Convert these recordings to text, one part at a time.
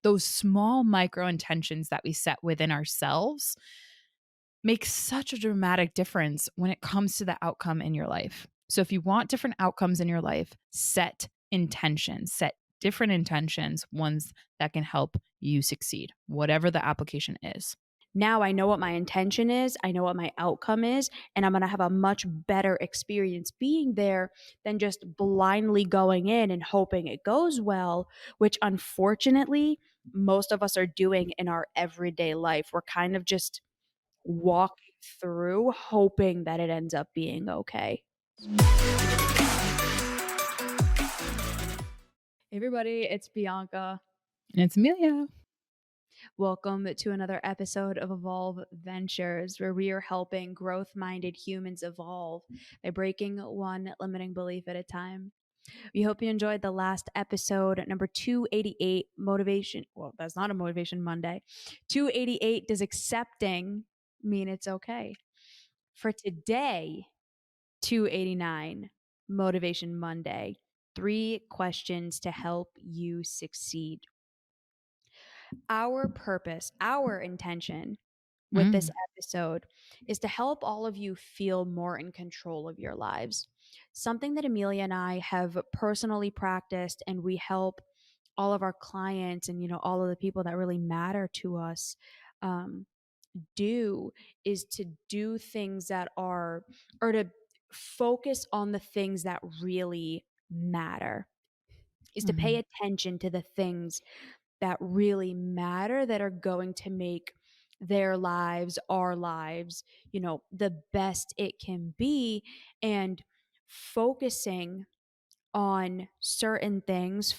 those small micro intentions that we set within ourselves make such a dramatic difference when it comes to the outcome in your life. So if you want different outcomes in your life, set intentions, set different intentions, ones that can help you succeed, whatever the application is. Now I know what my intention is, I know what my outcome is, and I'm going to have a much better experience being there than just blindly going in and hoping it goes well, which unfortunately most of us are doing in our everyday life. We're kind of just walking through hoping that it ends up being okay. Hey everybody, it's Bianca. And it's Emilia. Welcome to another episode of Evolve Ventures, where we are helping growth minded humans evolve by breaking one limiting belief at a time. We hope you enjoyed the last episode, number 288, Motivation. Well, that's not a Motivation Monday. 288, does accepting mean it's okay? For today, 289, Motivation Monday, 3 questions to help you succeed. Our purpose, our intention with this episode is to help all of you feel more in control of your lives. Something that Emilia and I have personally practiced, and we help all of our clients and all of the people that really matter to us do, is to do things that are, or to focus on the things that really matter, is to pay attention to the things that really matter, that are going to make their lives, our lives, the best it can be. And focusing on certain things,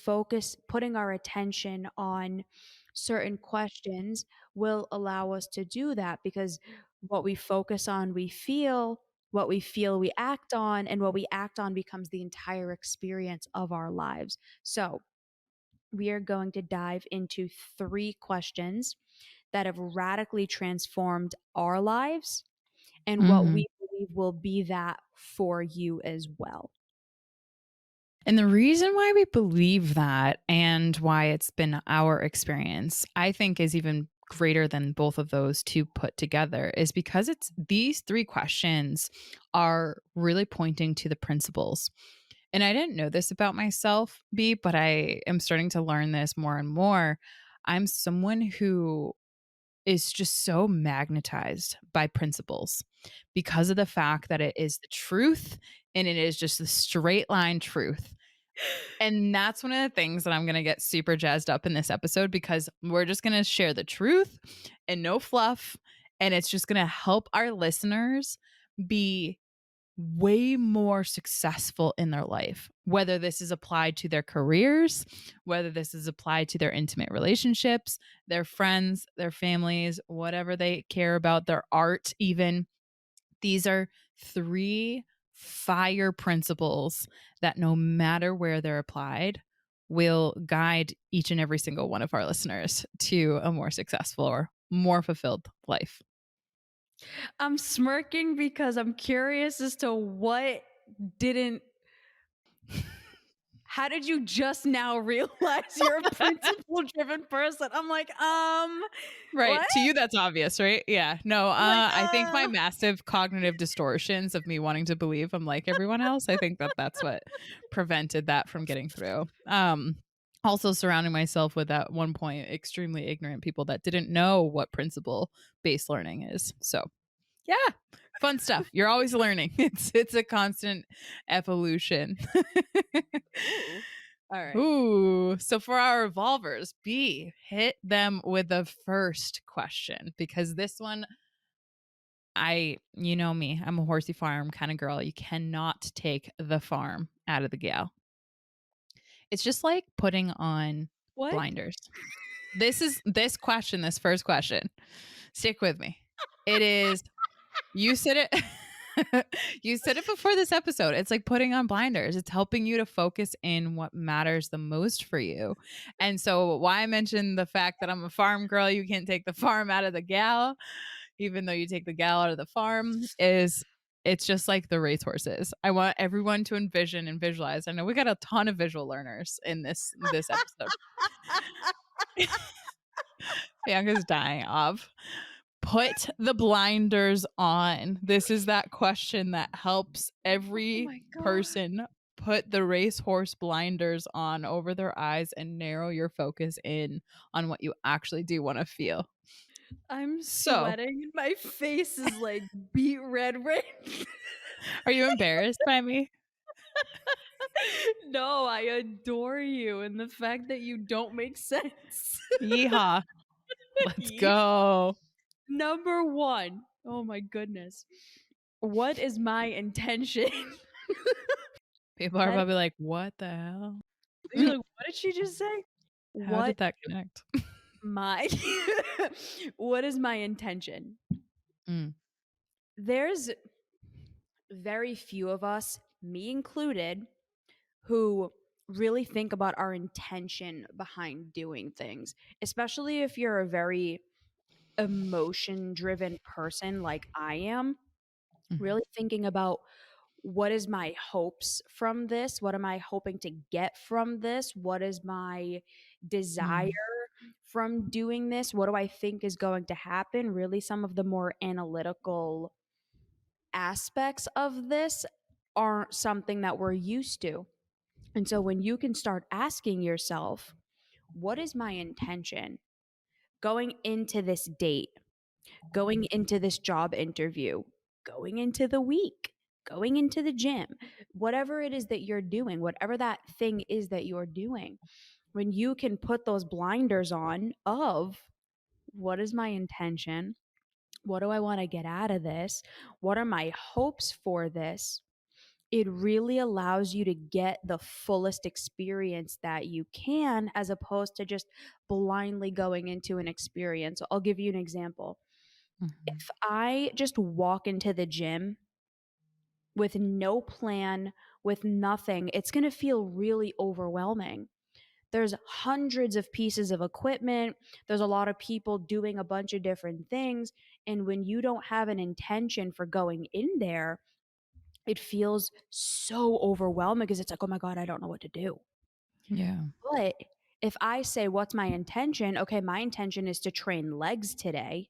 putting our attention on certain questions will allow us to do that, because what we focus on, we feel, what we feel, we act on, and what we act on becomes the entire experience of our lives. So, we are going to dive into 3 questions that have radically transformed our lives and what we believe will be that for you as well. And the reason why we believe that and why it's been our experience, I think, is even greater than both of those two put together, is because it's these 3 questions are really pointing to the principles. And I didn't know this about myself, B, but I am starting to learn this more and more. I'm someone who is just so magnetized by principles because of the fact that it is the truth and it is just the straight line truth. And that's one of the things that I'm going to get super jazzed up in this episode, because we're just going to share the truth and no fluff. And it's just going to help our listeners be way more successful in their life, whether this is applied to their careers, whether this is applied to their intimate relationships, their friends, their families, whatever they care about, their art, even. These are 3 fire principles that, no matter where they're applied, will guide each and every single one of our listeners to a more successful or more fulfilled life. I'm smirking because I'm curious as to what didn't. How did you just now realize you're a principle-driven person? I'm like, Right. what? To you, that's obvious, right? Yeah. No, Like, I think my massive cognitive distortions of me wanting to believe I'm like everyone else, I think that that's what prevented that from getting through. Also surrounding myself with, at one point, extremely ignorant people that didn't know what principle-based learning is. So, yeah, fun stuff. You're always learning. It's a constant evolution. Ooh. All right. Ooh, so for our evolvers, B, hit them with the first question, because this one, you know me, I'm a horsey farm kind of girl. You cannot take the farm out of the gal. It's just like putting on What? blinders. This first question. Stick with me. It is, you said it. You said it before this episode. It's like putting on blinders. It's helping you to focus in what matters the most for you. And so, why I mentioned the fact that I'm a farm girl, you can't take the farm out of the gal, even though you take the gal out of the farm, is it's just like the racehorses. I want everyone to envision and visualize. I know we got a ton of visual learners in this episode. Bianca's dying of. Put the blinders on. This is that question that helps Oh every my god. person put the racehorse blinders on over their eyes and narrow your focus in on what you actually do want to feel. I'm So, sweating and my face is like beet red. are you embarrassed by me? No, I adore you and the fact that you don't make sense. Yeehaw. Let's Ye go. Number 1. Oh my goodness. What is my intention? People are That probably like, what the hell? you're like, "What did she just say?" How What did that connect? my what is my intention? Mm, There's very few of us, me included, who really think about our intention behind doing things, especially if you're a very emotion driven person like I am. mhm, Really thinking about what is my hopes from this? What am I hoping to get from this? What is my desire mm, from doing this? What do I think is going to happen? Really, some of the more analytical aspects of this aren't something that we're used to. And so when you can start asking yourself, what is my intention going into this date, going into this job interview, going into the week, going into the gym, whatever it is that you're doing, whatever that thing is that you're doing, when you can put those blinders on of what is my intention? What do I want to get out of this? What are my hopes for this? It really allows you to get the fullest experience that you can as opposed to just blindly going into an experience. I'll give you an example. mhm. If I just walk into the gym with no plan, with nothing, it's going to feel really overwhelming. There's hundreds of pieces of equipment. There's a lot of people doing a bunch of different things. And when you don't have an intention for going in there, it feels so overwhelming because it's like, oh my God, I don't know what to do. Yeah. But if I say, what's my intention? Okay, my intention is to train legs today.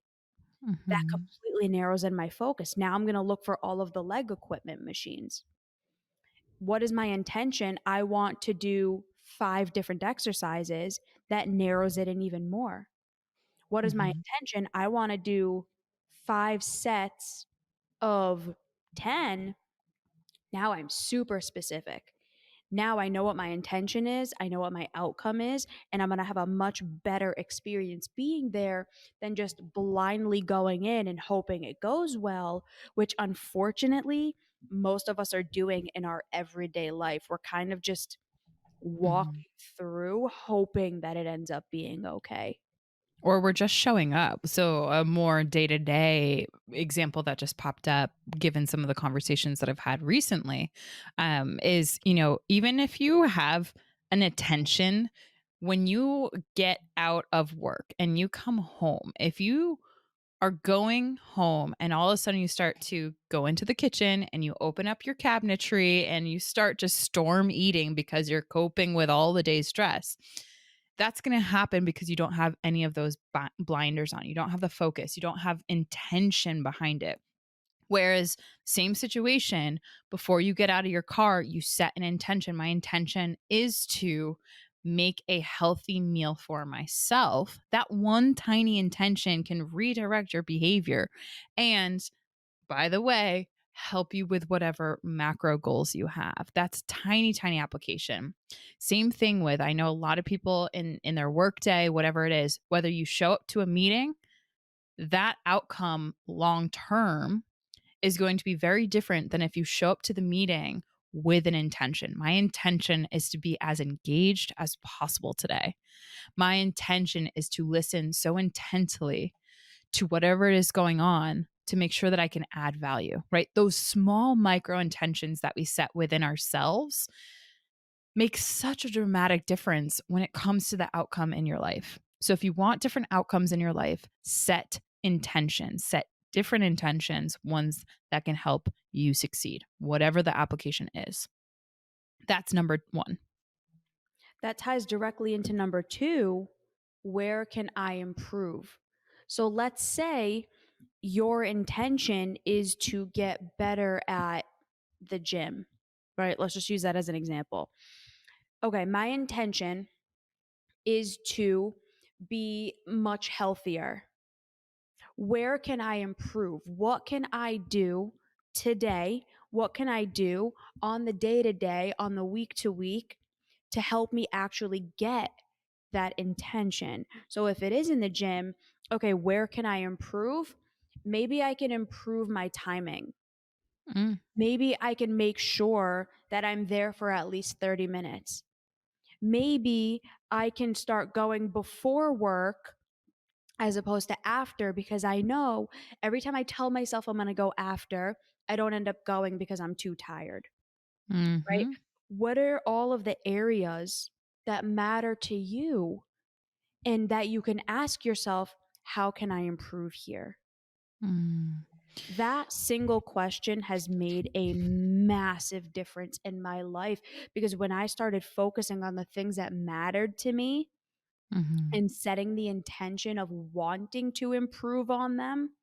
That Mhm, completely narrows in my focus. Now I'm going to look for all of the leg equipment machines. What is my intention? I want to do 5 different exercises. That narrows it in even more. What is my mhm, intention? I want to do 5 sets of 10. Now I'm super specific. Now I know what my intention is, I know what my outcome is, and I'm going to have a much better experience being there than just blindly going in and hoping it goes well, which unfortunately most of us are doing in our everyday life. We're kind of just mhm. walking through hoping that it ends up being okay. Or we're just showing up. So, a more day to day example that just popped up, given some of the conversations that I've had recently, is, even if you have an attention, when you get out of work and you come home, if you are going home and all of a sudden you start to go into the kitchen and you open up your cabinetry and you start just storm eating because you're coping with all the day's stress, that's going to happen because you don't have any of those blinders on. You don't have the focus, you don't have intention behind it. Whereas, same situation, before you get out of your car, you set an intention. My intention is to make a healthy meal for myself. That one tiny intention can redirect your behavior. And by the way, help you with whatever macro goals you have. That's tiny, tiny application. Same thing with, I know a lot of people in their workday, whatever it is, whether you show up to a meeting, that outcome long term is going to be very different than if you show up to the meeting with an intention. My intention is to be as engaged as possible today. My intention is to listen so intently to whatever it is going on to make sure that I can add value, right? Those small micro intentions that we set within ourselves make such a dramatic difference when it comes to the outcome in your life. So if you want different outcomes in your life, set intentions, set different intentions, ones that can help you succeed, whatever the application is. That's number one. That ties directly into number 2. where can I improve? So let's say your intention is to get better at the gym, right? Let's just use that as an example. Okay, my intention is to be much healthier. Where can I improve? What can I do today? What can I do on the day to day, on the week to week to help me actually get that intention? So if it is in the gym, okay, where can I improve? Maybe I can improve my timing. Mm, Maybe I can make sure that I'm there for at least 30 minutes. Maybe I can start going before work as opposed to after, because I know every time I tell myself I'm going to go after, I don't end up going because I'm too tired, right? mhm, What are all of the areas that matter to you and that you can ask yourself, how can I improve here? mm, That single question has made a massive difference in my life, because when I started focusing on the things that mattered to me mhm. and setting the intention of wanting to improve on them,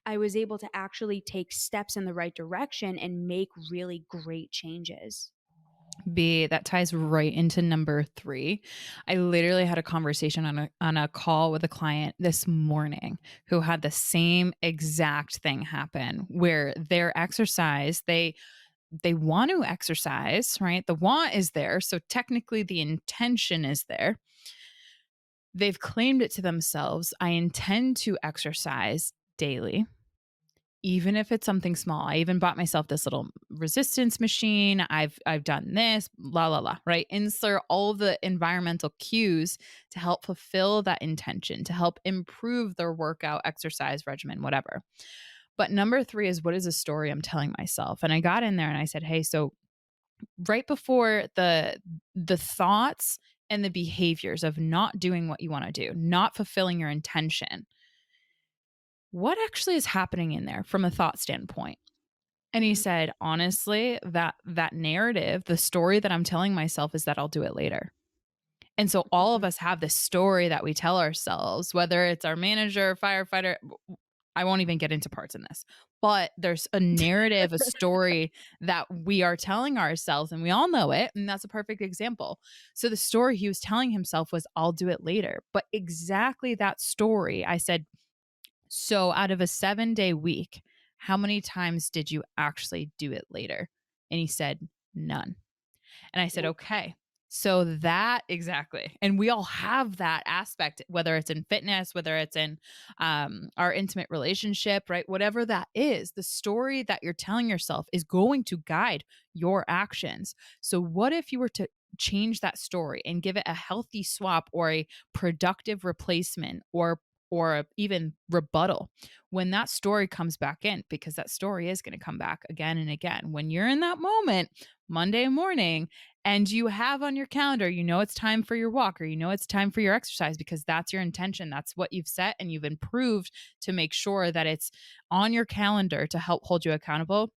I was able to actually take steps in the right direction and make really great changes. B, that ties right into number 3. I literally had a conversation on a call with a client this morning who had the same exact thing happen where their exercise, they want to exercise, right? The want is there, so technically the intention is there. They've claimed it to themselves, I intend to exercise daily. Even if it's something small. I even bought myself this little resistance machine. I've done this, la la la, right? Insert all of the environmental cues to help fulfill that intention, to help improve their workout, exercise regimen, whatever. But number 3 is, what is a story I'm telling myself? And I got in there and I said, "Hey, so right before the thoughts and the behaviors of not doing what you want to do, not fulfilling your intention, what actually is happening in there from a thought standpoint?" And he Mhm, said, "Honestly, that narrative, the story that I'm telling myself is that I'll do it later." And so all of mhm. us have this story that we tell ourselves, whether it's our manager, firefighter, I won't even get into parts in this. But there's a narrative, a story that we are telling ourselves, and we all know it. And that's a perfect example. So the story he was telling himself was, I'll do it later. But exactly that story, I said, so out of a 7-day week, how many times did you actually do it later? And he said, none. And I said, Nope. okay. So that exactly. And we all have that aspect, whether it's in fitness, whether it's in our intimate relationship, right? Whatever that is, the story that you're telling yourself is going to guide your actions. So, what if you were to change that story and give it a healthy swap or a productive replacement or even rebuttal when that story comes back in, because that story is going to come back again and again when you're in that moment Monday morning and you have on your calendar, you know, it's time for your walk or you know, it's time for your exercise because that's your intention. That's what you've set and you've improved to make sure that it's on your calendar to help hold you accountable.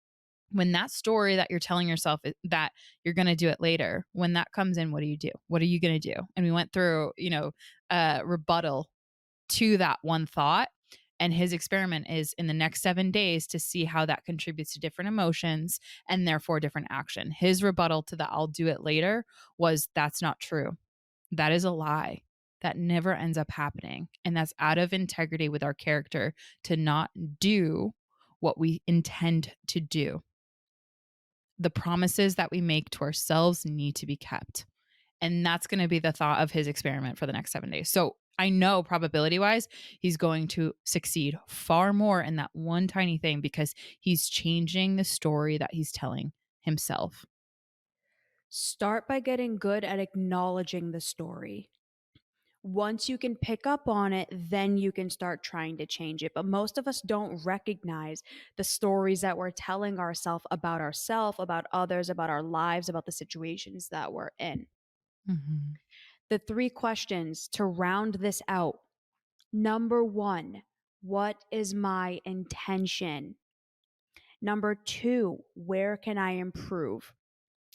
When that story that you're telling yourself that you're going to do it later, when that comes in, what do you do? What are you going to do? And we went through, rebuttal to that one thought. And his experiment is in the next 7 days to see how that contributes to different emotions and therefore different action. His rebuttal to the I'll do it later was, that's not true. That is a lie. That never ends up happening. And that's out of integrity with our character to not do what we intend to do. The promises that we make to ourselves need to be kept. And that's going to be the thought of his experiment for the next 7 days. So I know probability wise, he's going to succeed far more in that one tiny thing because he's changing the story that he's telling himself. Start by getting good at acknowledging the story. Once you can pick up on it, then you can start trying to change it. But most of us don't recognize the stories that we're telling ourselves, about others, about our lives, about the situations that we're in. Mhm. The 3 questions to round this out. Number 1, what is my intention? Number 2, where can I improve?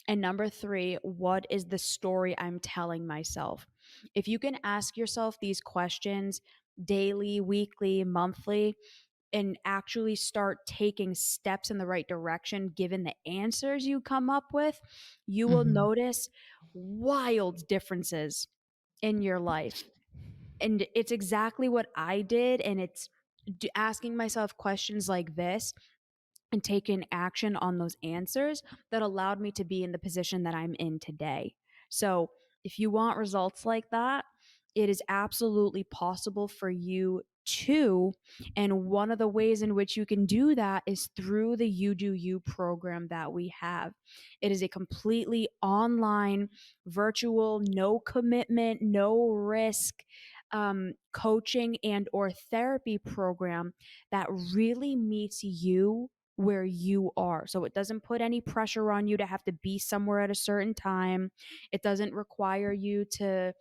And number 3, what is the story I'm telling myself? If you can ask yourself these questions daily, weekly, monthly, and actually start taking steps in the right direction given the answers you come up with, you will Mhm. notice wild differences in your life. And it's exactly what I did. And it's asking myself questions like this and taking action on those answers that allowed me to be in the position that I'm in today. So, if you want results like that, it is absolutely possible for you too. And one of the ways in which you can do that is through the You Do You program that we have. It is a completely online, virtual, no commitment, no risk coaching and or therapy program that really meets you where you are. So it doesn't put any pressure on you to have to be somewhere at a certain time. It doesn't require you to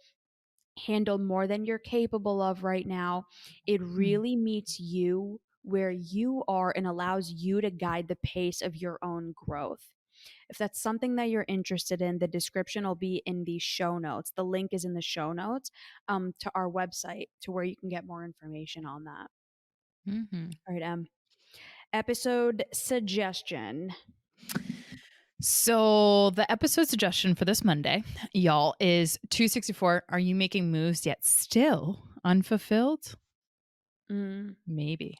handle more than you're capable of right now. It Mm. really meets you where you are and allows you to guide the pace of your own growth. If that's something that you're interested in, the description will be in the show notes. The link is in the show notes to our website to where you can get more information on that. Mhm. All right, episode suggestion. So, the episode suggestion for this Monday, y'all, is 264. Are you making moves yet still unfulfilled? Mm, Maybe.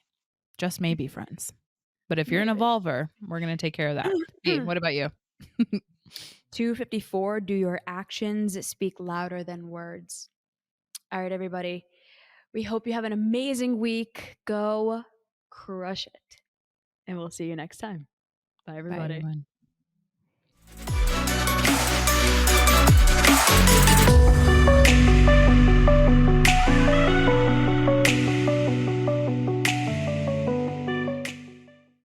Just maybe, friends. But if you're an maybe. evolver, we're going to take care of that. Hey, what about you? 254. Do your actions speak louder than words? All right, everybody. We hope you have an amazing week. Go crush it. And we'll see you next time. Bye, Bye, everybody. everyone.